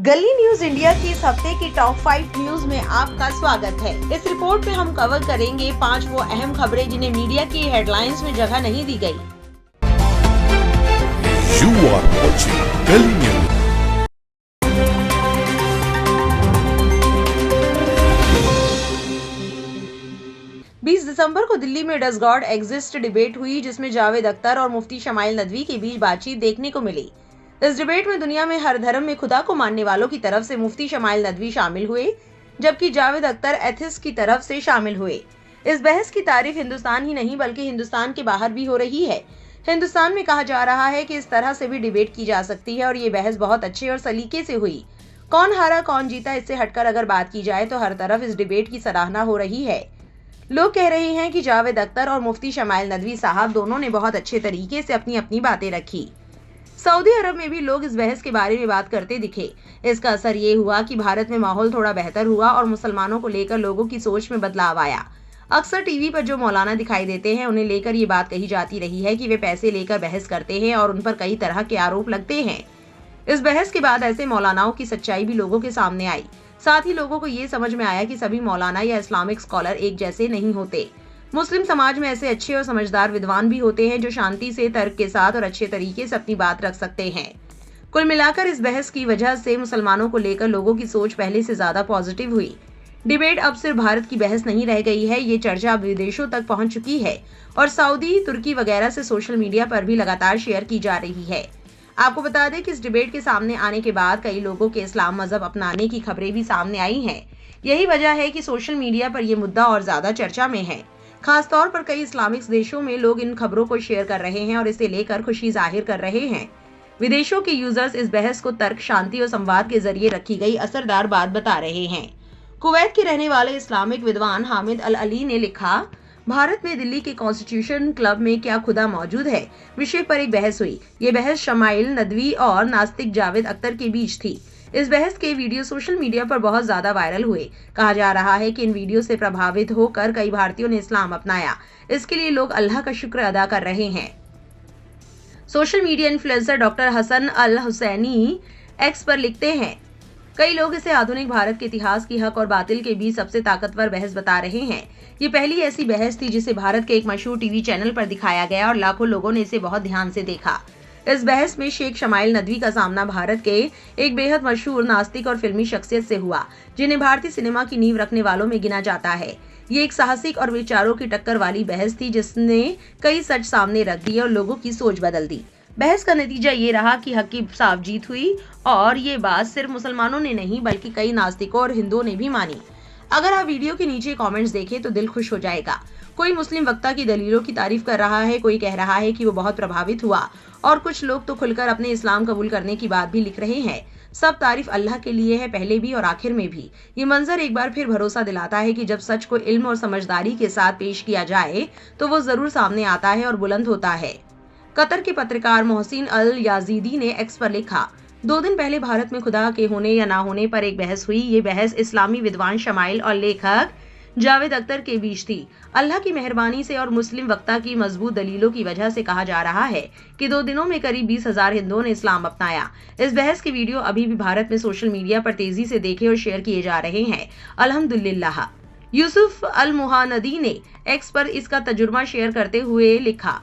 गली news India की इस हफ्ते की टॉप 5 न्यूज में आपका स्वागत है। इस रिपोर्ट में हम कवर करेंगे 5 वो अहम खबरें जिन्हें मीडिया की हेडलाइंस में जगह नहीं दी गई। You are watching गली न्यूज। 20 दिसंबर को दिल्ली में डज गॉड एग्जिस्ट डिबेट हुई, जिसमें जावेद अख्तर और मुफ्ती शमाइल नदवी के बीच बातचीत देखने को मिली। इस डिबेट में दुनिया में हर धर्म में खुदा को मानने वालों की तरफ से मुफ्ती शमाइल नदवी शामिल हुए, जबकि जावेद अख्तर एथिस्ट की तरफ से शामिल हुए। इस बहस की तारीफ हिंदुस्तान ही नहीं बल्कि हिंदुस्तान के बाहर भी हो रही है। हिंदुस्तान में कहा जा रहा है कि इस तरह से भी डिबेट की जा सकती है और ये बहस बहुत अच्छे और सलीके से हुई। कौन हारा कौन जीता, इससे हटकर अगर बात की जाए तो हर तरफ इस डिबेट की सराहना हो रही है। लोग कह रहे हैं कि जावेद अख्तर और मुफ्ती शमाइल नदवी साहब दोनों ने बहुत अच्छे तरीके से अपनी अपनी बातें रखी। सऊदी अरब में भी लोग इस बहस के बारे में बात करते दिखे। इसका असर ये हुआ कि भारत में माहौल थोड़ा बेहतर हुआ और मुसलमानों को लेकर लोगों की सोच में बदलाव आया। अक्सर टीवी पर जो मौलाना दिखाई देते हैं उन्हें लेकर ये बात कही जाती रही है कि वे पैसे लेकर बहस करते हैं और उन पर कई तरह के आरोप लगते हैं। इस बहस के बाद ऐसे मौलानाओं की सच्चाई भी लोगों के सामने आई। साथ ही लोगों को ये समझ में आया कि सभी मौलाना या इस्लामिक स्कॉलर एक जैसे नहीं होते। मुस्लिम समाज में ऐसे अच्छे और समझदार विद्वान भी होते हैं जो शांति से, तर्क के साथ और अच्छे तरीके से अपनी बात रख सकते हैं। कुल मिलाकर इस बहस की वजह से मुसलमानों को लेकर लोगों की सोच पहले से ज्यादा पॉजिटिव हुई। डिबेट अब सिर्फ भारत की बहस नहीं रह गई है, ये चर्चा अब विदेशों तक पहुंच चुकी है और सऊदी, तुर्की वगैरह से सोशल मीडिया पर भी लगातार शेयर की जा रही है। आपको बता दें कि इस डिबेट के सामने आने के बाद कई लोगों के इस्लाम मजहब अपनाने की खबरें भी सामने आई हैं। यही वजह है कि सोशल मीडिया पर यह मुद्दा और ज्यादा चर्चा में है। खासतौर पर कई इस्लामिक देशों में लोग इन खबरों को शेयर कर रहे हैं और इसे लेकर खुशी जाहिर कर रहे हैं। विदेशों के यूजर्स इस बहस को तर्क, शांति और संवाद के जरिए रखी गई असरदार बात बता रहे हैं। कुवैत के रहने वाले इस्लामिक विद्वान हामिद अल अली ने लिखा, भारत में दिल्ली के कॉन्स्टिट्यूशन क्लब में क्या खुदा मौजूद है विषय पर एक बहस हुई। ये बहस शमाइल नदवी और नास्तिक जावेद अख्तर के बीच थी। इस बहस के वीडियो सोशल मीडिया पर बहुत ज्यादा वायरल हुए। कहा जा रहा है कि इन वीडियो से प्रभावित होकर कई भारतीयों ने इस्लाम अपनाया। इसके लिए लोग अल्लाह का शुक्र अदा कर रहे हैं। Social media influencer doctor Hasan al Husaini X पर लिखते हैं, कई लोग इसे आधुनिक भारत के इतिहास की हक और बातिल के बीच सबसे ताकतवर बहस बता रहे हैं। ये पहली ऐसी बहस थी जिसे भारत के एक मशहूर टीवी चैनल पर दिखाया गया और लाखों लोगों ने इसे बहुत ध्यान से देखा। इस बहस में शेख शमाइल नदवी का सामना भारत के एक बेहद मशहूर नास्तिक और फिल्मी शख्सियत से हुआ, जिन्हें भारतीय सिनेमा की नींव रखने वालों में गिना जाता है। ये एक साहसिक और विचारों की टक्कर वाली बहस थी जिसने कई सच सामने रख दिए और लोगों की सोच बदल दी। बहस का नतीजा ये रहा कि हक की साफ जीत हुई और ये बात सिर्फ मुसलमानों ने नहीं बल्कि कई नास्तिकों और हिंदुओं ने भी मानी। अगर आप वीडियो के नीचे कमेंट्स देखें तो दिल खुश हो जाएगा। कोई मुस्लिम वक्ता की दलीलों की तारीफ कर रहा है, कोई कह रहा है कि वो बहुत प्रभावित हुआ और कुछ लोग तो खुलकर अपने इस्लाम कबूल करने की बात भी लिख रहे हैं। सब तारीफ अल्लाह के लिए है, पहले भी और आखिर में भी। ये मंजर एक बार फिर भरोसा दिलाता है कि जब सच को इल्म और समझदारी के साथ पेश किया जाए तो वो जरूर सामने आता है और बुलंद होता है। कतर के पत्रकार मोहसिन अल याजीदी ने एक्स पर लिखा, 2 दिन पहले भारत में खुदा के होने या ना होने पर एक बहस हुई। ये बहस इस्लामी विद्वान शमाइल और लेखक जावेद अख्तर के बीच थी। अल्लाह की मेहरबानी से और मुस्लिम वक्ता की मजबूत दलीलों की वजह से कहा जा रहा है कि 2 दिनों में करीब 20,000 हिंदुओं ने इस्लाम अपनाया। इस बहस के वीडियो अभी भी भारत में सोशल मीडिया पर तेजी से देखे और शेयर किए जा रहे हैं। अल्हम्दुलिल्लाह। यूसुफ अल मुहानदी ने एक्स पर इसका तजुर्बा शेयर करते हुए लिखा,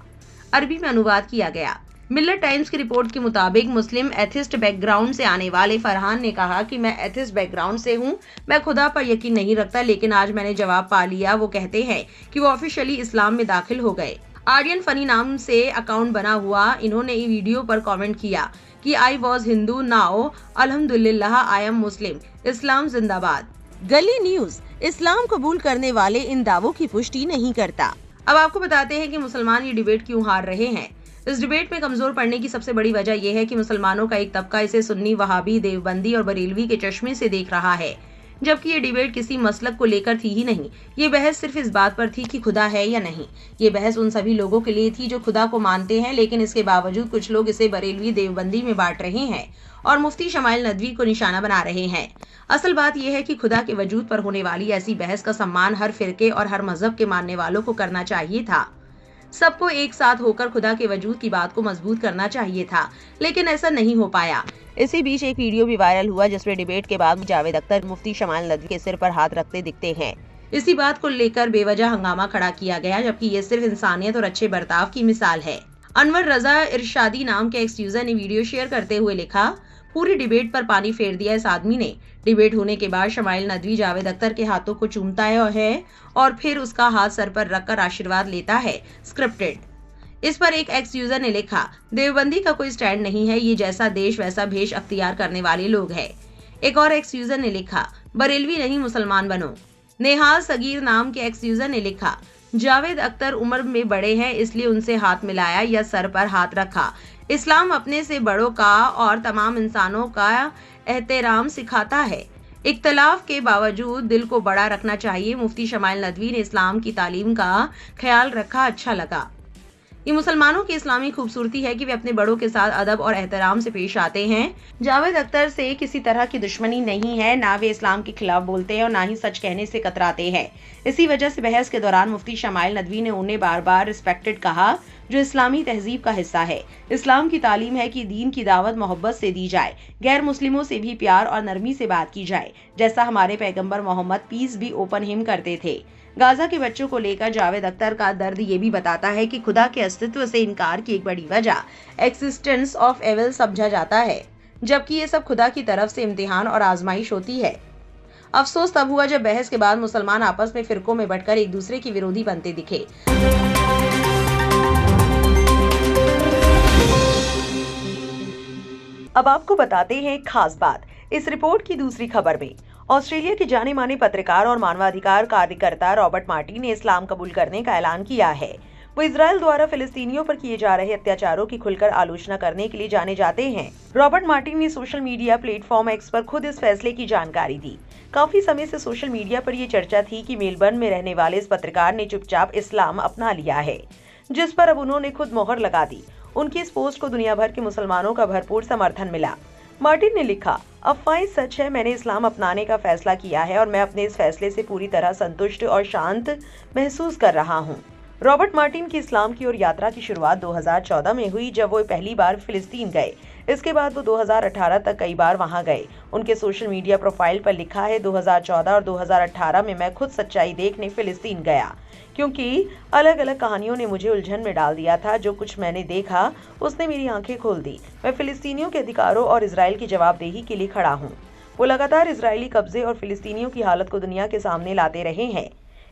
अरबी में अनुवाद किया गया। मिलर टाइम्स की रिपोर्ट के मुताबिक मुस्लिम एथिस्ट बैकग्राउंड से आने वाले फरहान ने कहा कि मैं एथिस्ट बैकग्राउंड से हूं, मैं खुदा पर यकीन नहीं रखता, लेकिन आज मैंने जवाब पा लिया। वो कहते हैं कि वो ऑफिशियली इस्लाम में दाखिल हो गए। आर्यन फनी नाम से अकाउंट बना हुआ इन्होंने इस वीडियो पर कमेंट किया कि आई वॉज हिंदू, नाउ अल्हम्दुलिल्लाह आई एम मुस्लिम, इस्लाम जिंदाबाद। गली न्यूज इस्लाम कबूल करने वाले इन दावों की पुष्टि नहीं करता। अब आपको बताते हैं कि मुसलमान ये डिबेट क्यों हार रहे हैं। इस डिबेट में कमजोर पड़ने की सबसे बड़ी वजह यह है कि मुसलमानों का एक तबका इसे सुन्नी, वहाबी, देवबंदी और बरेलवी के चश्मे से देख रहा है, जबकि ये डिबेट किसी मसलक को लेकर थी ही नहीं। ये बहस सिर्फ इस बात पर थी कि खुदा है या नहीं। ये बहस उन सभी लोगों के लिए थी जो खुदा को मानते हैं, लेकिन इसके बावजूद कुछ लोग इसे बरेलवी, देवबंदी में बांट रहे हैं और मुफ्ती शमाइल नदवी को निशाना बना रहे हैं। असल बात यह है कि खुदा के वजूद पर होने वाली ऐसी बहस का सम्मान हर फिरके और हर मजहब के मानने वालों को करना चाहिए था। सबको एक साथ होकर खुदा के वजूद की बात को मजबूत करना चाहिए था, लेकिन ऐसा नहीं हो पाया। इसी बीच एक वीडियो भी वायरल हुआ जिसमें डिबेट के बाद जावेद अख्तर मुफ्ती शमाइल नदवी के सिर पर हाथ रखते दिखते हैं। इसी बात को लेकर बेवजह हंगामा खड़ा किया गया, जबकि ये सिर्फ इंसानियत और अच्छे बर्ताव की मिसाल है। अनवर रजा इरशादी नाम के एक्स यूजर ने वीडियो शेयर करते हुए लिखा, पूरी डिबेट पर पानी फेर दिया इस आदमी ने। डिबेट होने के बाद शमाइल नदवी जावेद अख्तर के हाथों को चूमता है और फिर उसका हाथ सर पर रखकर आशीर्वाद लेता है। स्क्रिप्टेड। इस पर एक एक्स यूजर ने लिखा, देवबंदी का कोई स्टैंड नहीं है, ये जैसा देश वैसा भेष अख्तियार करने वाले लोग हैं। एक और एक्स यूजर ने लिखा, बरेलवी नहीं मुसलमान बनो। नेहाल सगीर नाम के एक्स यूजर ने लिखा, जावेद अख्तर उम्र में बड़े हैं इसलिए उनसे हाथ मिलाया या सर पर हाथ रखा। इस्लाम अपने से बड़ों का और तमाम इंसानों का एहतराम सिखाता है। इख्तलाफ के बावजूद दिल को बड़ा रखना चाहिए। मुफ्ती शमाइल नदवी ने इस्लाम की तालीम का ख्याल रखा, अच्छा लगा। ये मुसलमानों की इस्लामी खूबसूरती है कि वे अपने बड़ों के साथ अदब और एहतराम से पेश आते हैं। जावेद अख्तर से किसी तरह की दुश्मनी नहीं है, ना वे इस्लाम के खिलाफ बोलते हैं और ना ही सच कहने से कतराते हैं। इसी वजह से बहस के दौरान मुफ्ती शमाइल नदवी ने उन्हें बार बार रिस्पेक्टेड कहा, जो इस्लामी तहजीब का हिस्सा है। इस्लाम की तालीम है कि दीन की दावत मोहब्बत से दी जाए, गैर मुस्लिमों से भी प्यार और नरमी से बात की जाए, जैसा हमारे पैगंबर मोहम्मद पीस भी ओपन हिम करते थे। गाजा के बच्चों को लेकर जावेद अख्तर का दर्द ये भी बताता है कि खुदा के अस्तित्व से इनकार की एक बड़ी वजह एक्सिस्टेंस ऑफ एविल समझा जाता है, जबकि ये सब खुदा की तरफ से इम्तिहान और आजमाइश होती है। अफसोस तब हुआ जब बहस के बाद मुसलमान आपस में फिरकों में बंटकर एक दूसरे के विरोधी बनते दिखे। अब आपको बताते हैं एक खास बात। इस रिपोर्ट की दूसरी खबर में ऑस्ट्रेलिया के जाने माने पत्रकार और मानवाधिकार कार्यकर्ता रॉबर्ट मार्टिन ने इस्लाम कबूल करने का ऐलान किया है। वो इजराइल द्वारा फिलिस्तीनियों पर किए जा रहे अत्याचारों की खुलकर आलोचना करने के लिए जाने जाते हैं। रॉबर्ट मार्टिन ने सोशल मीडिया प्लेटफॉर्म एक्स पर खुद इस फैसले की जानकारी दी। काफी समय से सोशल मीडिया पर ये चर्चा थी कि मेलबर्न में रहने वाले इस पत्रकार ने चुपचाप इस्लाम अपना लिया है, जिस पर अब उन्होंने खुद मोहर लगा दी। उनकी इस पोस्ट को दुनिया भर के मुसलमानों का भरपूर समर्थन मिला। मार्टिन ने लिखा, अफवाहें सच है, मैंने इस्लाम अपनाने का फैसला किया है और मैं अपने इस फैसले से पूरी तरह संतुष्ट और शांत महसूस कर रहा हूँ। रॉबर्ट मार्टिन की इस्लाम की ओर यात्रा की शुरुआत 2014 में हुई, जब वो पहली बार फिलिस्तीन गए। इसके बाद वो 2018 तक कई बार वहां गए। उनके सोशल मीडिया प्रोफाइल पर लिखा है, 2014 और 2018 में मैं खुद सच्चाई देखने फिलिस्तीन गया, क्योंकि अलग अलग कहानियों ने मुझे उलझन में डाल दिया था। जो कुछ मैंने देखा उसने मेरी आंखें खोल दी। मैं फिलिस्तीनियों के अधिकारों और इजराइल की जवाबदेही के लिए खड़ा हूँ। वो लगातार इजरायली कब्जे और फिलिस्तीनियों की हालत को दुनिया के सामने लाते रहे हैं।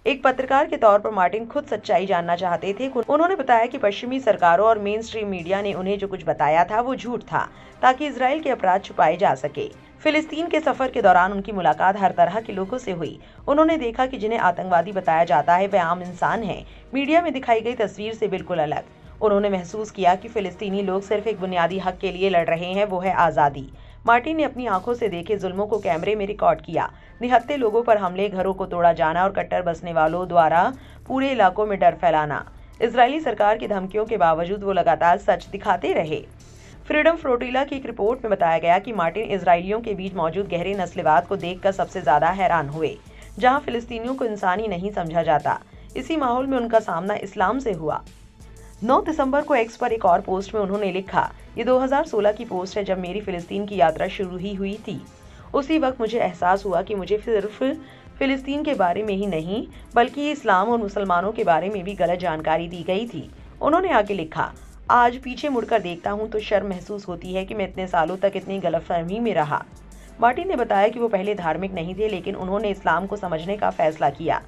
एक पत्रकार के तौर पर मार्टिन खुद सच्चाई जानना चाहते थे। उन्होंने बताया कि पश्चिमी सरकारों और मेन स्ट्रीम मीडिया ने उन्हें जो कुछ बताया था वो झूठ था, ताकि इजराइल के अपराध छुपाए जा सके। फिलिस्तीन के सफर के दौरान उनकी मुलाकात हर तरह के लोगों से हुई। उन्होंने देखा कि जिन्हें आतंकवादी बताया जाता है वे आम इंसान हैं, मीडिया में दिखाई गई तस्वीर से बिल्कुल अलग। उन्होंने महसूस किया कि फिलिस्तीनी लोग सिर्फ एक बुनियादी हक के लिए लड़ रहे हैं, वो है आज़ादी। मार्टिन ने अपनी आंखों से देखे जुल्मों को कैमरे में रिकॉर्ड किया। निहत्थे लोगों पर हमले, घरों को तोड़ा जाना और कट्टर बसने वालों द्वारा पूरे इलाकों में डर फैलाना। इजरायली सरकार की धमकियों के बावजूद वो लगातार सच दिखाते रहे। फ्रीडम फ्लोटिला की एक रिपोर्ट में बताया गया कि मार्टिन इजरायलियों के बीच मौजूद गहरे नस्लवाद को देखकर सबसे ज्यादा हैरान हुए, जहां फिलिस्तीनियों को इंसानी नहीं समझा जाता। इसी माहौल में उनका सामना इस्लाम से हुआ। 9 दिसंबर को एक्स पर एक और पोस्ट में उन्होंने लिखा, ये 2016 की पोस्ट है, जब मेरी फिलिस्तीन की यात्रा शुरू ही हुई थी। उसी वक्त मुझे एहसास हुआ कि मुझे सिर्फ फिलिस्तीन के बारे में ही नहीं, बल्कि इस्लाम और मुसलमानों के बारे में भी गलत जानकारी दी गई थी। उन्होंने आगे लिखा, आज पीछे मुड़कर देखता हूं तो शर्म महसूस होती है कि मैं इतने सालों तक इतनी गलतफहमी में रहा। मार्टिन ने बताया कि वो पहले धार्मिक नहीं थे, लेकिन उन्होंने इस्लाम को समझने का फैसला किया।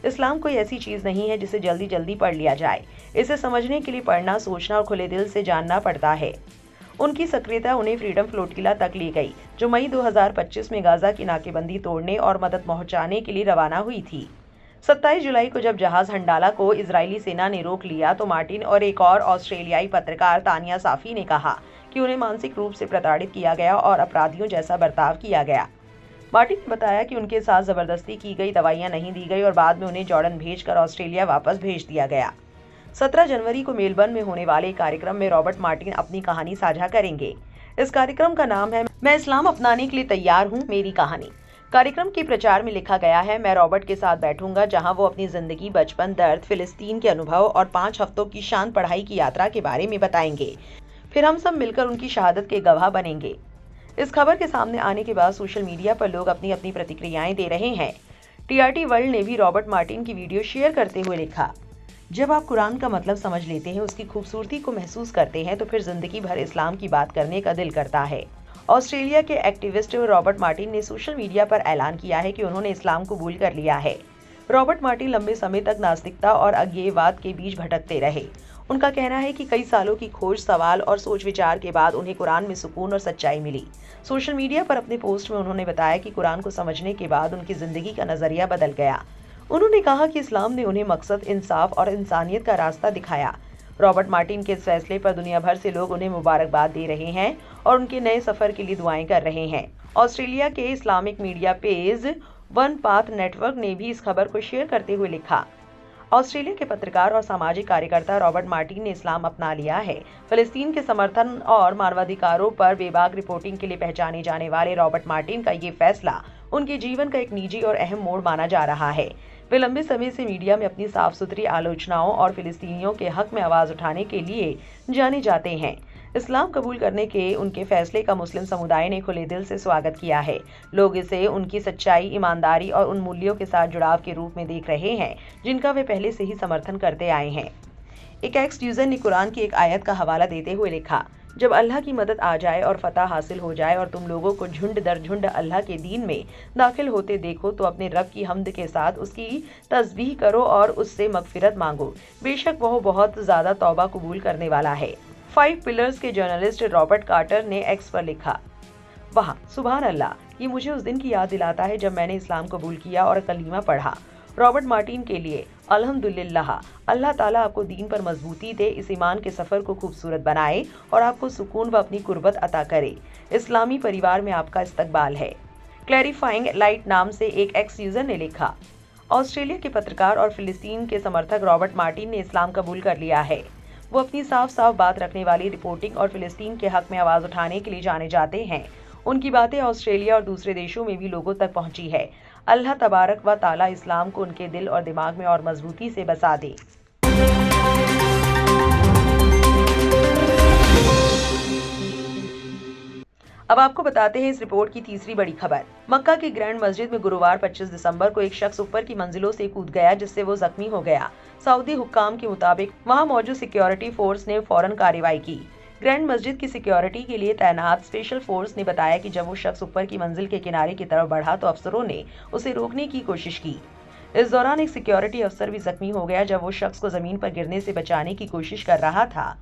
इस्लाम कोई ऐसी चीज नहीं है जिसे जल्दी जल्दी पढ़ लिया जाए। इसे समझने के लिए पढ़ना, सोचना और खुले दिल से जानना पड़ता है। उनकी सक्रियता उन्हें फ्रीडम फ्लोटिला तक ले गई, जो मई 2025 में गाजा की नाकेबंदी तोड़ने और मदद पहुंचाने के लिए रवाना हुई थी। 27 जुलाई को जब जहाज हंडाला को इजरायली सेना ने रोक लिया तो मार्टिन और एक और ऑस्ट्रेलियाई पत्रकार तानिया साफी ने कहा कि उन्हें मानसिक रूप से प्रताड़ित किया गया और अपराधियों जैसा बर्ताव किया गया। मार्टिन ने बताया कि उनके साथ जबरदस्ती की गई, दवाइयां नहीं दी गई और बाद में उन्हें जॉर्डन भेजकर ऑस्ट्रेलिया वापस भेज दिया गया। 17 जनवरी को मेलबर्न में होने वाले कार्यक्रम में रॉबर्ट मार्टिन अपनी कहानी साझा करेंगे। इस कार्यक्रम का नाम है मैं इस्लाम अपनाने के लिए तैयार हूँ, मेरी कहानी। कार्यक्रम के प्रचार में लिखा गया है, मैं रॉबर्ट के साथ बैठूंगा जहां वो अपनी जिंदगी, बचपन, दर्द, फिलिस्तीन के अनुभव और 5 हफ्तों की शांत पढ़ाई की यात्रा के बारे में बताएंगे। फिर हम सब मिलकर उनकी शहादत के गवाह बनेंगे। इस खबर के सामने आने के बाद सोशल मीडिया पर लोग अपनी अपनी प्रतिक्रियाएं दे रहे हैं। टीआरटी वर्ल्ड ने भी रॉबर्ट मार्टिन की वीडियो शेयर करते हुए लिखा, जब आप कुरान का मतलब समझ लेते हैं, उसकी खूबसूरती को महसूस करते हैं, तो फिर जिंदगी भर इस्लाम की बात करने का दिल करता है। ऑस्ट्रेलिया के एक्टिविस्ट रॉबर्ट मार्टिन ने सोशल मीडिया पर ऐलान किया है कि उन्होंने इस्लाम कबूल कर लिया है। रॉबर्ट मार्टिन लंबे समय तक नास्तिकता और अज्ञेयवाद के बीच भटकते रहे। उनका कहना है कि कई सालों की खोज, सवाल और सोच विचार के बाद उन्हें कुरान में सुकून और सच्चाई मिली। सोशल मीडिया पर अपने पोस्ट में उन्होंने बताया कि कुरान को समझने के बाद उनकी जिंदगी का नजरिया बदल गया। उन्होंने कहा कि इस्लाम ने उन्हें मकसद, इंसाफ और इंसानियत का रास्ता दिखाया। रॉबर्ट मार्टिन के इस फैसले पर दुनिया भर से लोग उन्हें मुबारकबाद दे रहे हैं और उनके नए सफर के लिए दुआएं कर रहे हैं। ऑस्ट्रेलिया के Islamic media page one path network ने भी इस खबर को शेयर करते हुए लिखा, ऑस्ट्रेलिया के पत्रकार और सामाजिक कार्यकर्ता रॉबर्ट मार्टिन ने इस्लाम अपना लिया है। फिलिस्तीन के समर्थन और मानवाधिकारों पर बेबाक रिपोर्टिंग के लिए पहचाने जाने वाले रॉबर्ट मार्टिन का ये फैसला उनके जीवन का एक निजी और अहम मोड़ माना जा रहा है। वे लंबे समय से मीडिया में अपनी साफ सुथरी आलोचनाओं और फिलिस्तीनियों के हक में आवाज उठाने के लिए जाने जाते हैं। इस्लाम कबूल करने के उनके फैसले का मुस्लिम समुदाय ने खुले दिल से स्वागत किया है। लोग इसे उनकी सच्चाई, ईमानदारी और उन मूल्यों के साथ जुड़ाव के रूप में देख रहे हैं जिनका वे पहले से ही समर्थन करते आए हैं। एक एक्स यूजर ने कुरान की एक आयत का हवाला देते हुए लिखा, जब अल्लाह की मदद आ जाए और फतह हासिल हो जाए और तुम लोगों को झुंड दर झुंड अल्लाह के दीन में दाखिल होते देखो, तो अपने रब की हम्द के साथ उसकी तस्बीह करो और उससे मगफिरत मांगो। बेशक वह बहुत ज्यादा तौबा कबूल करने वाला है। 5 पिलर्स के जर्नलिस्ट रॉबर्ट कार्टर ने एक्स पर लिखा, वाह सुभान अल्लाह, ये मुझे उस दिन की याद दिलाता है जब मैंने इस्लाम कबूल किया और कलीमा पढ़ा। रॉबर्ट मार्टिन के लिए अल्हम्दुलिल्लाह, अल्लाह ताला आपको दीन पर मजबूती दे, इस ईमान के सफर को खूबसूरत बनाए और आपको सुकून व अपनी कुर्बत अता करे। इस्लामी परिवार में आपका इस्तकबाल है। क्लैरिफाइंग लाइट नाम से एक एक्स यूजर ने लिखा, ऑस्ट्रेलिया के पत्रकार और फिलिस्तीन के समर्थक रॉबर्ट मार्टिन ने इस्लाम कबूल कर लिया है। वो अपनी साफ साफ बात रखने वाली रिपोर्टिंग और फिलिस्तीन के हक में आवाज उठाने के लिए जाने जाते हैं। उनकी बातें ऑस्ट्रेलिया और दूसरे देशों में भी लोगों तक पहुंची है। अल्लाह तबारक व ताला इस्लाम को उनके दिल और दिमाग में और मजबूती से बसा दे। अब आपको बताते हैं इस रिपोर्ट की तीसरी बड़ी खबर। मक्का की ग्रैंड मस्जिद में गुरुवार 25 दिसंबर को एक शख्स ऊपर की मंजिलों से कूद गया, जिससे वो जख्मी हो गया। सऊदी हुक्काम के मुताबिक वहां मौजूद सिक्योरिटी फोर्स ने फौरन कार्रवाई की। ग्रैंड मस्जिद की सिक्योरिटी के लिए तैनात स्पेशल फोर्स ने बताया कि जब वो शख्स ऊपर की मंजिल के किनारे की तरफ बढ़ा तो अफसरों ने उसे रोकने की कोशिश की। इस दौरान एक सिक्योरिटी अफसर भी जख्मी हो गया जब वो शख्स को जमीन पर गिरने से बचाने की कोशिश कर रहा था।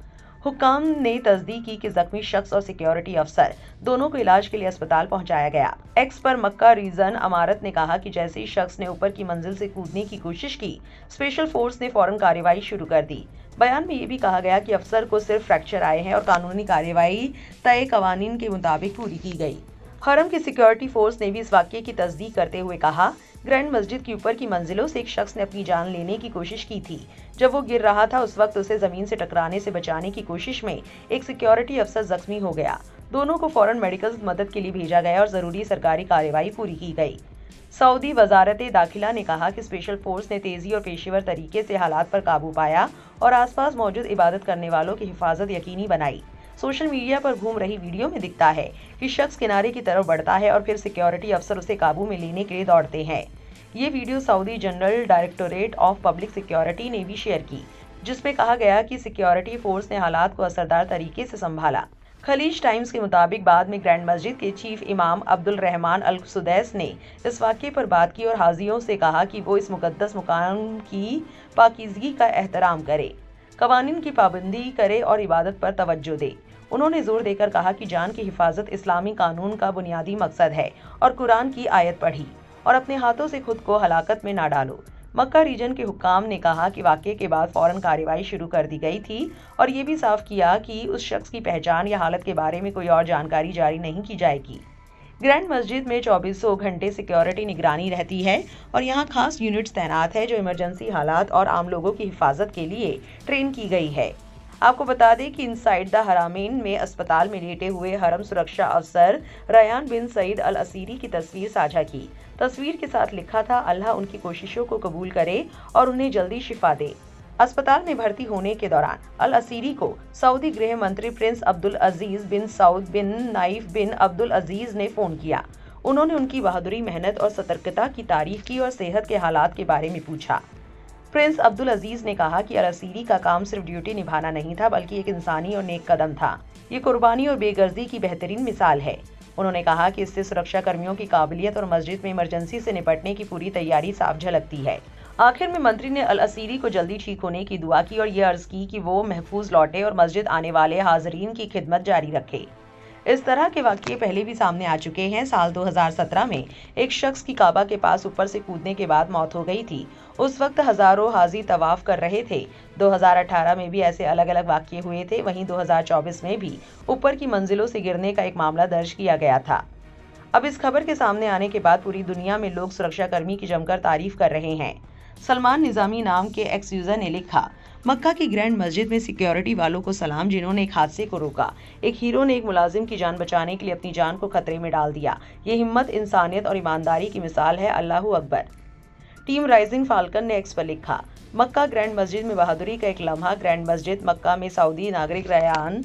हुक्काम ने तस्दीक की कि जख्मी शख्स और सिक्योरिटी अफसर दोनों को इलाज के लिए अस्पताल पहुंचाया गया। एक्स पर मक्का रीजन अमारत ने कहा कि जैसे ही शख्स ने ऊपर की मंजिल से कूदने की कोशिश की, स्पेशल फोर्स ने फौरन कार्रवाई शुरू कर दी। बयान में ये भी कहा गया कि अफसर को सिर्फ फ्रैक्चर आए हैं और कानूनी कार्रवाई तय कवानीन के मुताबिक पूरी की गई। हरम की सिक्योरिटी फोर्स ने भी इस वाकये की तस्दीक करते हुए कहा, ग्रैंड मस्जिद के ऊपर की मंजिलों से एक शख्स ने अपनी जान लेने की कोशिश की थी। जब वो गिर रहा था उस वक्त उसे जमीन से टकराने से बचाने की कोशिश में एक सिक्योरिटी अफसर जख्मी हो गया। दोनों को फौरन मेडिकल मदद के लिए भेजा गया और जरूरी सरकारी कार्रवाई पूरी की गई। सऊदी वजारत दाखिला ने कहा कि स्पेशल फोर्स ने तेजी और पेशेवर तरीके से हालात पर काबू पाया और आसपास मौजूद इबादत करने वालों की हिफाजत यकीनी बनाई। सोशल मीडिया पर घूम रही वीडियो में दिखता है कि शख्स किनारे की तरफ बढ़ता है और फिर सिक्योरिटी अफसर उसे काबू में लेने के लिए दौड़ते हैं। ये video Saudi general directorate of public security ने भी शेयर की, जिसमें कहा गया कि सिक्योरिटी फोर्स ने हालात को असरदार तरीके से संभाला। खलीज टाइम्स के मुताबिक बाद में ग्रैंड मस्जिद के चीफ इमाम अब्दुल रहमान अल सुदैस ने इस वाक़ये पर बात की और हाजियों से कहा कि वो इस मुकद्दस मुकाम की पाकीज़गी का एहतराम करे, कवानीन की पाबंदी करे और इबादत पर तवज्जो दे। उन्होंने जोर देकर कहा कि जान की हिफाजत इस्लामी कानून का बुनियादी मकसद है और कुरान की आयत पढ़ी और अपने हाथों से खुद को हलाकत में ना डालो। मक्का रीजन के हुक्काम ने कहा कि वाक़ये के बाद फौरन कार्रवाई शुरू कर दी गई थी और ये भी साफ किया कि उस शख्स की पहचान या हालत के बारे में कोई और जानकारी जारी नहीं की जाएगी। ग्रैंड मस्जिद में 2400 घंटे सिक्योरिटी निगरानी रहती है और यहाँ खास यूनिट्स तैनात है जो इमरजेंसी हालात और आम लोगों की हिफाजत के लिए ट्रेन की गई है। आपको बता दें कि इनसाइड द हरामैन में अस्पताल में लेटे हुए हरम सुरक्षा अफसर रयान बिन सईद अल असीरी की तस्वीर साझा की। तस्वीर के साथ लिखा था, अल्लाह उनकी कोशिशों को कबूल करे और उन्हें जल्दी शिफा दे। अस्पताल में भर्ती होने के दौरान अल असीरी को सऊदी गृह मंत्री प्रिंस अब्दुल अजीज बिन सऊद बिन नाइफ बिन अब्दुल अजीज ने फोन किया। उन्होंने उनकी बहादुरी, मेहनत और सतर्कता की तारीफ की और सेहत के हालात के बारे में पूछा। प्रिंस अब्दुल अजीज ने कहा कि अल असीरी का काम सिर्फ ड्यूटी निभाना नहीं था, बल्कि एक इंसानी और नेक कदम था। ये कुर्बानी और बेगर्जी की बेहतरीन मिसाल है। उन्होंने कहा कि इससे सुरक्षा कर्मियों की काबिलियत और मस्जिद में इमरजेंसी से निपटने की पूरी तैयारी साफ झलकती है। आखिर में मंत्री ने अल असीरी को जल्दी ठीक होने की दुआ की और ये अर्ज की कि वो महफूज लौटे और मस्जिद आने वाले हाजरीन की खिदमत जारी रखे। इस तरह के वाकये पहले भी सामने आ चुके हैं। साल 2017 में एक शख्स की काबा के पास ऊपर से कूदने के बाद मौत हो गई थी। उस वक्त हजारों हाजी तवाफ कर रहे थे। 2018 में भी ऐसे अलग अलग वाकये हुए थे। वहीं 2024 में भी ऊपर की मंजिलों से गिरने का एक मामला दर्ज किया गया था। अब इस खबर के सामने आने के बाद पूरी दुनिया में लोग सुरक्षा कर्मी की जमकर तारीफ कर रहे हैं। सलमान निजामी नाम के एक्स यूजर ने लिखा, मक्का की ग्रैंड मस्जिद में सिक्योरिटी वालों को सलाम, जिन्होंने एक हादसे को रोका। एक हीरो ने एक मुलाजिम की जान बचाने के लिए अपनी जान को खतरे में डाल दिया। ये हिम्मत, इंसानियत और ईमानदारी की मिसाल है। Allahu Akbar. Team rising falcon ने एक्स पर लिखा, मक्का ग्रैंड मस्जिद में बहादुरी का एक लम्हा। ग्रैंड मस्जिद मक्का में सऊदी नागरिक रयान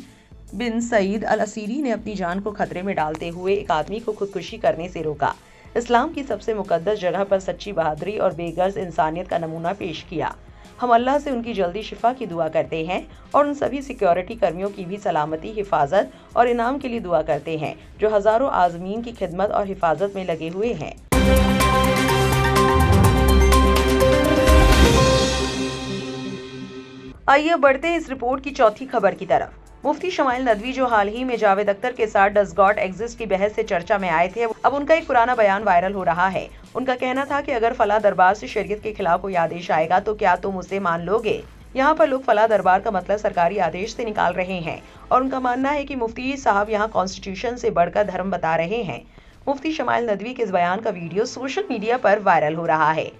बिन सईद अल असीरी ने अपनी जान को खतरे में डालते हुए एक आदमी को खुदकुशी करने से रोका। इस्लाम की सबसे मुकद्दस जगह पर सच्ची बहादुरी और बेगर्ज इंसानियत का नमूना पेश किया। हम अल्लाह से उनकी जल्दी शिफा की दुआ करते हैं और उन सभी सिक्योरिटी कर्मियों की भी सलामती, हिफाजत और इनाम के लिए दुआ करते हैं जो हजारों आज़मीन की खिदमत और हिफाजत में लगे हुए हैं। आइए बढ़ते हैं इस रिपोर्ट की चौथी खबर की तरफ। मुफ्ती शमाइल नदवी, जो हाल ही में जावेद अख्तर के साथ डज गॉड एग्जिस्ट की बहस से चर्चा में आए थे, अब उनका एक पुराना बयान वायरल हो रहा है। उनका कहना था कि अगर फला दरबार से शरीयत के खिलाफ कोई आदेश आएगा तो क्या तुम उसे मान लोगे। यहाँ पर लोग फला दरबार का मतलब सरकारी आदेश से निकाल रहे हैं और उनका मानना है कि मुफ्ती साहब यहाँ कॉन्स्टिट्यूशन से बढ़कर धर्म बता रहे हैं। मुफ्ती शमाइल नदवी के इस बयान का वीडियो सोशल मीडिया पर वायरल हो रहा है।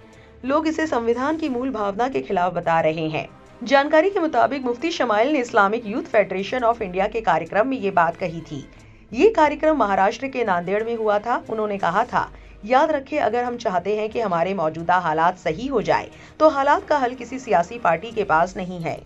लोग इसे संविधान की मूल भावना के खिलाफ बता रहे हैं। जानकारी के मुताबिक मुफ्ती शमाइल ने Islamic youth federation of India के कार्यक्रम में ये बात कही थी। ये कार्यक्रम महाराष्ट्र के नांदेड़ में हुआ था। उन्होंने कहा था, याद रखें, अगर हम चाहते हैं कि हमारे मौजूदा हालात सही हो जाए तो हालात का हल किसी सियासी पार्टी के पास नहीं है।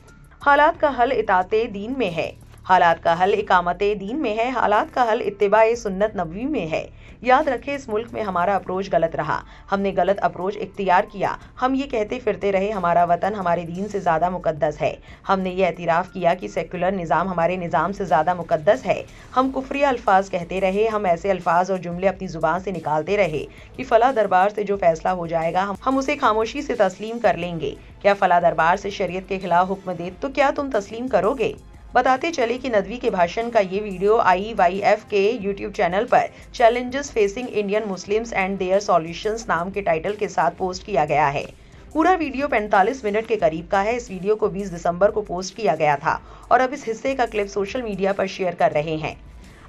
हालात का हल इताते दीन में है। हालात का हल इकामते दीन में है। हालात का हल इत्तिबाए सुन्नत नबवी में है। याद रखें, इस मुल्क में हमारा अप्रोच गलत रहा। हमने गलत अप्रोच इख्तियार किया। हम ये कहते फिरते रहे हमारा वतन हमारे दीन से ज़्यादा मुकद्दस है। हमने ये एतराफ़ किया कि सेक्युलर निज़ाम हमारे निज़ाम से ज़्यादा मुकद्दस है। हम कुफ्रिया अल्फाज कहते रहे। हम ऐसे अल्फाज और जुमले अपनी ज़ुबान से निकालते रहे कि फ़ला दरबार से जो फैसला हो जाएगा हम उसे खामोशी से तस्लीम कर लेंगे। क्या फ़ला दरबार से शरीयत के खिलाफ हुक्म दे तो क्या तुम तस्लीम करोगे। बताते चले कि नदवी के भाषण का ये वीडियो IYF के YouTube चैनल पर challenges facing Indian Muslims and their solutions नाम के टाइटल के साथ पोस्ट किया गया है। पूरा वीडियो 45 मिनट के करीब का है। इस वीडियो को 20 दिसंबर को पोस्ट किया गया था और अब इस हिस्से का क्लिप सोशल मीडिया पर शेयर कर रहे हैं।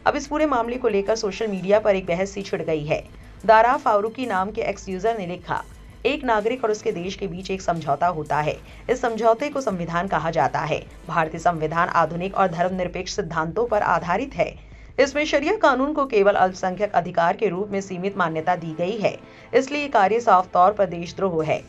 अब इस पूरे मामले को लेकर सोशल मीडिया पर एक बहस सी छिड़ गई है। दारा फारूकी नाम के एक्स यूजर ने लिखा, एक नागरिक और उसके देश के बीच एक समझौता होता है। इस समझौते को संविधान कहा जाता है। भारतीय संविधान आधुनिक और धर्मनिरपेक्ष सिद्धांतों पर आधारित है। इसमें शरिया कानून को केवल अल्पसंख्यक अधिकार के रूप में सीमित मान्यता दी गई है, इसलिए ये कार्य साफ तौर पर देशद्रोह है।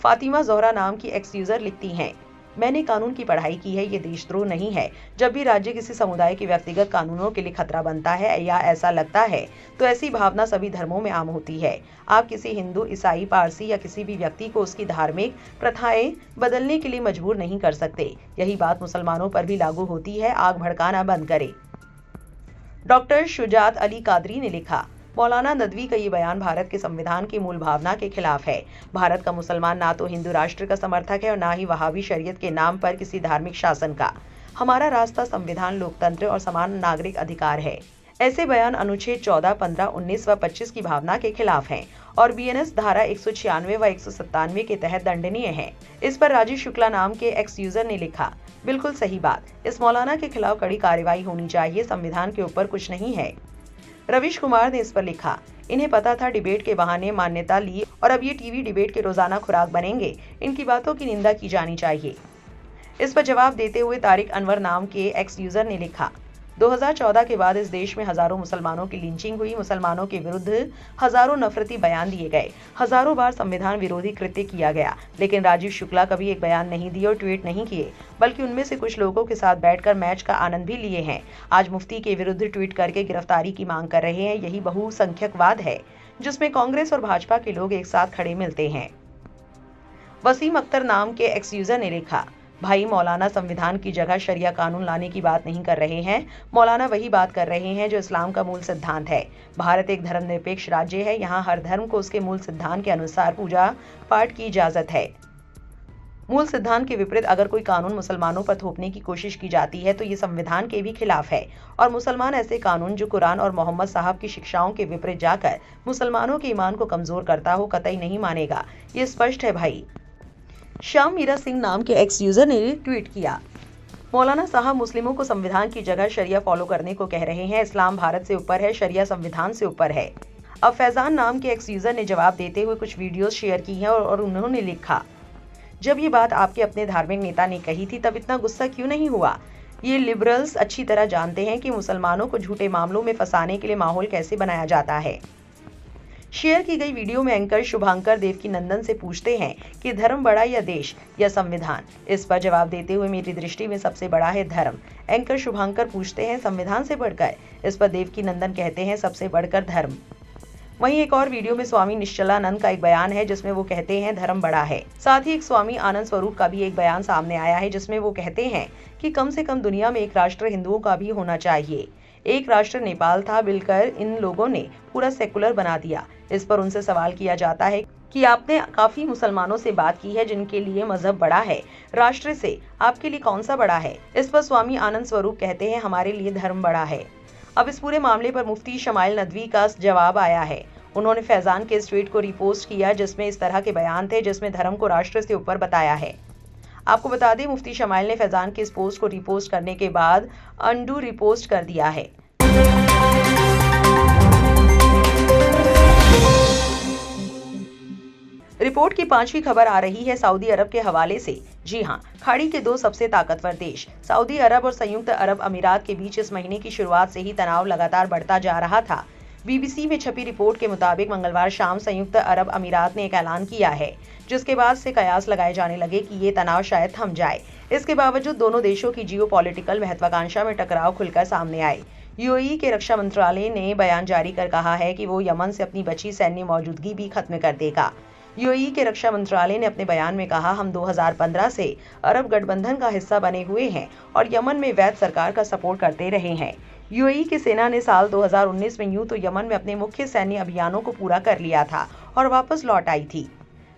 फातिमा जोहरा नाम की एक्स यूजर लिखती हैं, मैंने कानून की पढ़ाई की है, ये देशद्रोह नहीं है। जब भी राज्य किसी समुदाय के व्यक्तिगत कानूनों के लिए खतरा बनता है या ऐसा लगता है तो ऐसी भावना सभी धर्मों में आम होती है। आप किसी हिंदू, ईसाई, पारसी या किसी भी व्यक्ति को उसकी धार्मिक प्रथाएं बदलने के लिए मजबूर नहीं कर सकते। यही बात मुसलमानों पर भी लागू होती है। आग भड़काना बंद करें। डॉक्टर शुजात अली कादरी ने लिखा, मौलाना नदवी का ये बयान भारत के संविधान की मूल भावना के खिलाफ है। भारत का मुसलमान ना तो हिंदू राष्ट्र का समर्थक है और ना ही वहाबी शरीयत के नाम पर किसी धार्मिक शासन का। हमारा रास्ता संविधान, लोकतंत्र और समान नागरिक अधिकार है। ऐसे बयान अनुच्छेद 14, 15, 19 व 25 की भावना के खिलाफ हैं और BNS धारा 196 व 197 के तहत दंडनीय है। इस पर राजीव शुक्ला नाम के एक्स यूजर ने लिखा, बिल्कुल सही बात, इस मौलाना के खिलाफ कड़ी कार्रवाई होनी चाहिए। संविधान के ऊपर कुछ नहीं है। रविश कुमार ने इस पर लिखा, इन्हें पता था डिबेट के बहाने मान्यता ली और अब ये टीवी डिबेट के रोजाना खुराक बनेंगे। इनकी बातों की निंदा की जानी चाहिए। इस पर जवाब देते हुए तारिक अनवर नाम के एक्स यूजर ने लिखा, 2014 के बाद इस देश में हजारों मुसलमानों की लिंचिंग हुई, मुसलमानों के विरुद्ध हजारों नफरती बयान दिए गए, हजारों बार संविधान विरोधी कृत्य किया गया, लेकिन राजीव शुक्ला कभी एक बयान नहीं दिए और ट्वीट नहीं किए, बल्कि उनमें से कुछ लोगों के साथ बैठकर मैच का आनंद भी लिए हैं। आज मुफ्ती के विरुद्ध ट्वीट करके गिरफ्तारी की मांग कर रहे हैं। यही बहुसंख्यकवाद है जिसमें कांग्रेस और भाजपा के लोग एक साथ खड़े मिलते हैं। वसीम अख्तर नाम के एक्स यूजर ने लिखा, भाई मौलाना संविधान की जगह शरिया कानून लाने की बात नहीं कर रहे हैं। मौलाना वही बात कर रहे हैं जो इस्लाम का मूल सिद्धांत है। भारत एक धर्मनिरपेक्ष राज्य है, यहाँ हर धर्म को उसके मूल सिद्धांत के अनुसार पूजा पाठ की इजाजत है। मूल सिद्धांत के विपरीत अगर कोई कानून मुसलमानों पर थोपने की कोशिश की जाती है तो ये संविधान के भी खिलाफ है, और मुसलमान ऐसे कानून जो कुरान और मोहम्मद साहब की शिक्षाओं के विपरीत जाकर मुसलमानों के ईमान को कमजोर करता हो, कतई नहीं मानेगा। ये स्पष्ट है भाई। श्याम मीरा सिंह नाम के एक्स यूजर ने ट्वीट किया, मौलाना साहब मुस्लिमों को संविधान की जगह शरिया फॉलो करने को कह रहे हैं। इस्लाम भारत से ऊपर है, शरिया संविधान से ऊपर है। अब फैजान नाम के एक्स यूजर ने जवाब देते हुए कुछ वीडियोस शेयर की हैं और उन्होंने लिखा, जब ये बात आपके अपने धार्मिक नेता ने कही थी तब इतना गुस्सा क्यों नहीं हुआ। ये लिबरल्स अच्छी तरह जानते हैं कि मुसलमानों को झूठे मामलों में फंसाने के लिए माहौल कैसे बनाया जाता है। शेयर की गई वीडियो में एंकर शुभांकर देवकीनंदन से पूछते हैं कि धर्म बड़ा या देश या संविधान। इस पर जवाब देते हुए, मेरी दृष्टि में सबसे बड़ा है धर्म। एंकर शुभांकर पूछते हैं संविधान से बढ़कर। इस पर देवकीनंदन कहते हैं सबसे बढ़कर धर्म। वहीं एक और वीडियो में स्वामी निश्चलानंद का एक बयान है जिसमें वो कहते हैं धर्म बड़ा है। साथ ही एक स्वामी आनंद स्वरूप का भी एक बयान सामने आया है जिसमें वो कहते हैं कि कम से कम दुनिया में एक राष्ट्र हिंदुओं का भी होना चाहिए। एक राष्ट्र नेपाल था, मिलकर इन लोगों ने पूरा सेकुलर बना दिया। इस पर उनसे सवाल किया जाता है कि आपने काफी मुसलमानों से बात की है जिनके लिए मजहब बड़ा है, राष्ट्र से आपके लिए कौन सा बड़ा है। इस पर स्वामी आनंद स्वरूप कहते हैं हमारे लिए धर्म बड़ा है। अब इस पूरे मामले पर मुफ्ती शमाइल नदवी का जवाब आया है। उन्होंने फैजान के इस ट्वीट को रिपोस्ट किया जिसमें इस तरह के बयान थे जिसमें धर्म को राष्ट्र से ऊपर बताया है। आपको बता दें, मुफ्ती शमाइल ने फैजान के इस पोस्ट को रिपोस्ट करने के बाद अनडू रिपोस्ट कर दिया है। रिपोर्ट की 5वीं खबर आ रही है सऊदी अरब के हवाले से। जी हां, खाड़ी के दो सबसे ताकतवर देश सऊदी अरब और संयुक्त अरब अमीरात के बीच इस महीने की शुरुआत से ही तनाव लगातार बढ़ता जा रहा था। बीबीसी में छपी रिपोर्ट के मुताबिक मंगलवार शाम संयुक्त अरब अमीरात ने एक ऐलान किया है जिसके बाद से कयास लगाए जाने लगे कि ये तनाव शायद थम जाए। इसके बावजूद दोनों देशों की जियोपॉलिटिकल महत्वाकांक्षा में टकराव खुलकर सामने आए। यूएई के रक्षा मंत्रालय ने बयान जारी कर कहा है कि वो यमन से अपनी बची सैन्य मौजूदगी भी खत्म कर देगा। यूएई के रक्षा मंत्रालय ने अपने बयान में कहा, हम 2015 से अरब गठबंधन का हिस्सा बने हुए हैं और यमन में वैध सरकार का सपोर्ट करते रहे हैं। यूएई की सेना ने साल 2019 में यूं तो यमन में अपने मुख्य सैन्य अभियानों को पूरा कर लिया था और वापस लौट आई थी।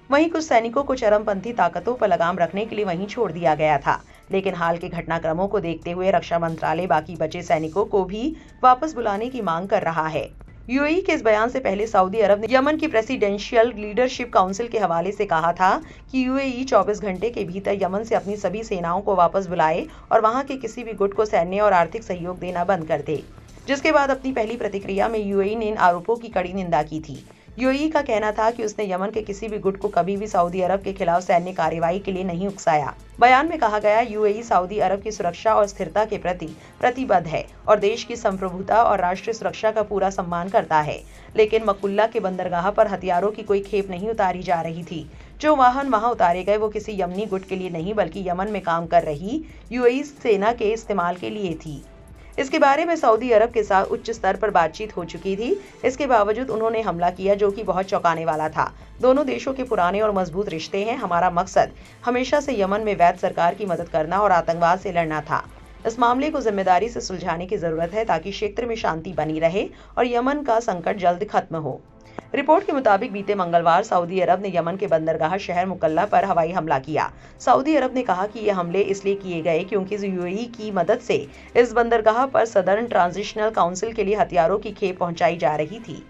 वहीं कुछ सैनिकों को चरमपंथी ताकतों पर लगाम रखने के लिए वहीं छोड़ दिया गया था, लेकिन हाल के घटनाक्रमों को देखते हुए रक्षा मंत्रालय बाकी बचे सैनिकों को भी वापस बुलाने की मांग कर रहा है। यूएई के इस बयान से पहले सऊदी अरब ने यमन की प्रेसिडेंशियल लीडरशिप काउंसिल के हवाले से कहा था कि यूएई 24 घंटे के भीतर यमन से अपनी सभी सेनाओं को वापस बुलाए और वहां के किसी भी गुट को सैन्य और आर्थिक सहयोग देना बंद कर दे। जिसके बाद अपनी पहली प्रतिक्रिया में यूएई ने इन आरोपों की कड़ी निंदा की थी। यूएई का कहना था कि उसने यमन के किसी भी गुट को कभी भी सऊदी अरब के खिलाफ सैन्य कार्रवाई के लिए नहीं उकसाया। बयान में कहा गया, यूएई सऊदी अरब की सुरक्षा और स्थिरता के प्रति प्रतिबद्ध है और देश की संप्रभुता और राष्ट्रीय सुरक्षा का पूरा सम्मान करता है, लेकिन मकुल्ला के बंदरगाह पर हथियारों की कोई खेप नहीं उतारी जा रही थी। जो वाहन वहां उतारे गए वो किसी यमनी गुट के लिए नहीं बल्कि यमन में काम कर रही यूएई सेना के इस्तेमाल के लिए थी। इसके बारे में सऊदी अरब के साथ उच्च स्तर पर बातचीत हो चुकी थी। इसके बावजूद उन्होंने हमला किया जो कि बहुत चौंकाने वाला था। दोनों देशों के पुराने और मजबूत रिश्ते हैं। हमारा मकसद हमेशा से यमन में वैध सरकार की मदद करना और आतंकवाद से लड़ना था। इस मामले को जिम्मेदारी से सुलझाने की जरूरत है ताकि क्षेत्र में शांति बनी रहे और यमन का संकट जल्द खत्म हो। रिपोर्ट के मुताबिक बीते मंगलवार सऊदी अरब ने यमन के बंदरगाह शहर मुकल्ला पर हवाई हमला किया। सऊदी अरब ने कहा कि ये हमले इसलिए किए गए क्योंकि यूएई की मदद से इस बंदरगाह पर सदर्न ट्रांजिशनल काउंसिल के लिए हथियारों की खेप पहुंचाई जा रही थी।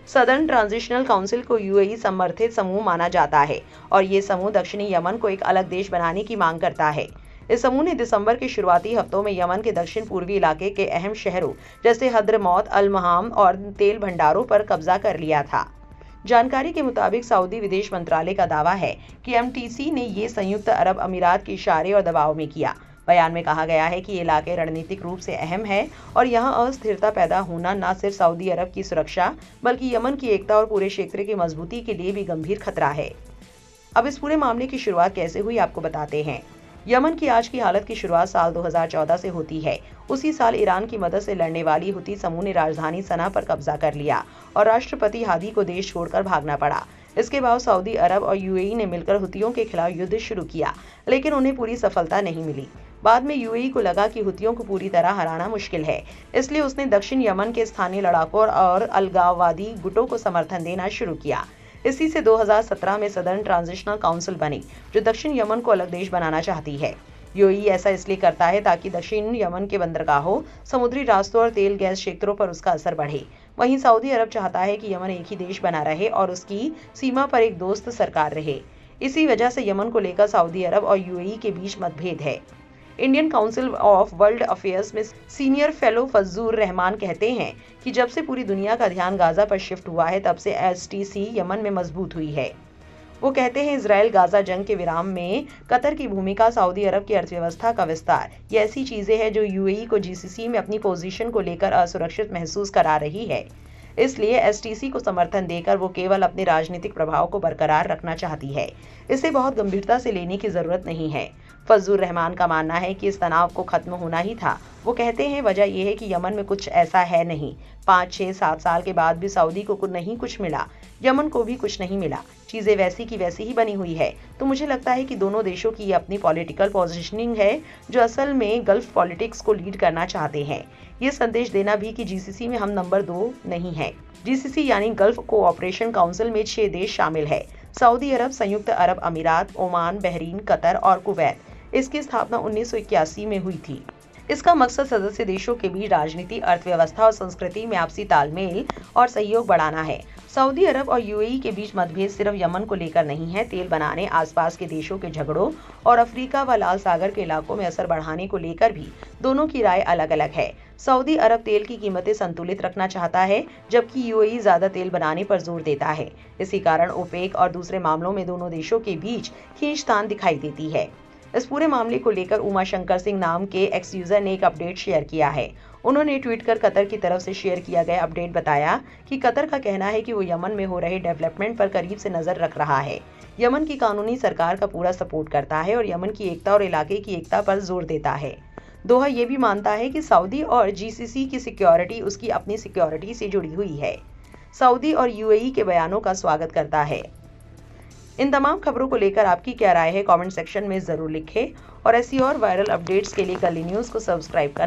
सदर्न ट्रांजिशनल काउंसिल को यूएई समर्थित समूह माना जाता है और ये समूह दक्षिणी यमन को एक अलग देश बनाने की मांग करता है। इस समूह ने दिसंबर के शुरुआती हफ्तों में यमन के दक्षिण पूर्वी इलाके के अहम शहरों जैसे हद्रमौत, अल महाम और तेल भंडारों पर कब्जा कर लिया था। जानकारी के मुताबिक सऊदी विदेश मंत्रालय का दावा है कि एमटीसी ने ये संयुक्त अरब अमीरात के इशारे और दबाव में किया। बयान में कहा गया है कि ये इलाके रणनीतिक रूप से अहम है और यहाँ अस्थिरता पैदा होना न सिर्फ सऊदी अरब की सुरक्षा बल्कि यमन की एकता और पूरे क्षेत्र की मजबूती के लिए भी गंभीर खतरा है। अब इस पूरे मामले की शुरुआत कैसे हुई आपको बताते हैं। यमन की आज की हालत की शुरुआत साल 2014 से होती है। उसी साल ईरान की मदद से लड़ने वाली हुती समूह ने राजधानी सना पर कब्जा कर लिया और राष्ट्रपति हादी को देश छोड़कर भागना पड़ा। इसके बाद सऊदी अरब और यूएई ने मिलकर हुतियों के खिलाफ युद्ध शुरू किया, लेकिन उन्हें पूरी सफलता नहीं मिली। बाद में यूएई को लगा कि हुतियों को पूरी तरह हराना मुश्किल है, इसलिए उसने दक्षिण यमन के स्थानीय लड़ाकों और अलगाववादी गुटों को समर्थन देना शुरू किया। इसी से 2017 में सदर्न ट्रांजिशनल काउंसिल बनी, जो दक्षिण यमन को अलग देश बनाना चाहती है। यूएई ऐसा इसलिए करता है ताकि दक्षिण यमन के बंदरगाहों, समुद्री रास्तों और तेल गैस क्षेत्रों पर उसका असर बढ़े। वहीं सऊदी अरब चाहता है कि यमन एक ही देश बना रहे और उसकी सीमा पर एक दोस्त सरकार रहे। इसी वजह से यमन को लेकर सऊदी अरब और यूएई के बीच मतभेद है। Indian council of world affairs में सीनियर फेलो फज्जुर रहमान कहते हैं कि जब से पूरी दुनिया का ध्यान गाजा पर शिफ्ट हुआ है, तब से एसटीसी यमन में मजबूत हुई है। वो कहते हैं इजराइल गाजा जंग के विराम में कतर की भूमिका, सऊदी अरब की अर्थव्यवस्था का विस्तार, ये ऐसी चीजें हैं जो यूएई को जीसीसी में अपनी पोजीशन को लेकर असुरक्षित महसूस करा रही है। इसलिए एसटीसी को समर्थन देकर वो केवल अपने राजनीतिक प्रभाव को बरकरार रखना चाहती है। इसे बहुत गंभीरता से लेने की जरूरत नहीं है। फज्जुर रहमान का मानना है कि इस तनाव को खत्म होना ही था। वो कहते हैं वजह यह है कि यमन में कुछ ऐसा है नहीं। 5, 6, 7 साल के बाद भी सऊदी को नहीं कुछ मिला, यमन को भी कुछ नहीं मिला। चीजें वैसी की वैसी ही बनी हुई है। तो मुझे लगता है कि दोनों देशों की अपनी पॉलिटिकल पोजीशनिंग है, जो असल में गल्फ पॉलिटिक्स को लीड करना चाहते हैं। ये संदेश देना भी कि जीसीसी में हम नंबर 2 नहीं है। जीसीसी यानी गल्फ कोऑपरेशन काउंसिल में 6 देश शामिल है: सऊदी अरब, संयुक्त अरब अमीरात, ओमान, बहरीन, कतर और कुवैत। इसकी स्थापना 1981 में हुई थी। इसका मकसद सदस्य देशों के बीच राजनीति, अर्थव्यवस्था और संस्कृति में आपसी तालमेल और सहयोग बढ़ाना है। सऊदी अरब और यूएई के बीच मतभेद सिर्फ यमन को लेकर नहीं है। तेल बनाने, आसपास के देशों के झगड़ों और अफ्रीका व लाल सागर के इलाकों में असर बढ़ाने को लेकर भी दोनों की राय अलग अलग है। सऊदी अरब तेल की कीमतें संतुलित रखना चाहता है, जबकि यूएई ज्यादा तेल बनाने पर जोर देता है। इसी कारण ओपेक और दूसरे मामलों में दोनों देशों के बीच खींचतान दिखाई देती है। इस पूरे मामले को लेकर उमा शंकर सिंह नाम के एक्स यूजर ने एक अपडेट शेयर किया है। उन्होंने ट्वीट कर कतर की तरफ से शेयर किया गया अपडेट बताया कि कतर का कहना है कि वो यमन में हो रहे डेवलपमेंट पर करीब से नजर रख रहा है। यमन की कानूनी सरकार का पूरा सपोर्ट करता है और यमन की एकता और इलाके की एकता पर जोर देता है। दोहा ये भी मानता है कि सऊदी और जीसीसी की सिक्योरिटी उसकी अपनी सिक्योरिटी से जुड़ी हुई है। सऊदी और यूएई के बयानों का स्वागत करता है। इन तमाम खबरों को लेकर आपकी क्या राय है, कमेंट सेक्शन में जरूर लिखें और ऐसी और वायरल अपडेट्स के लिए कली न्यूज़ को सब्सक्राइब करना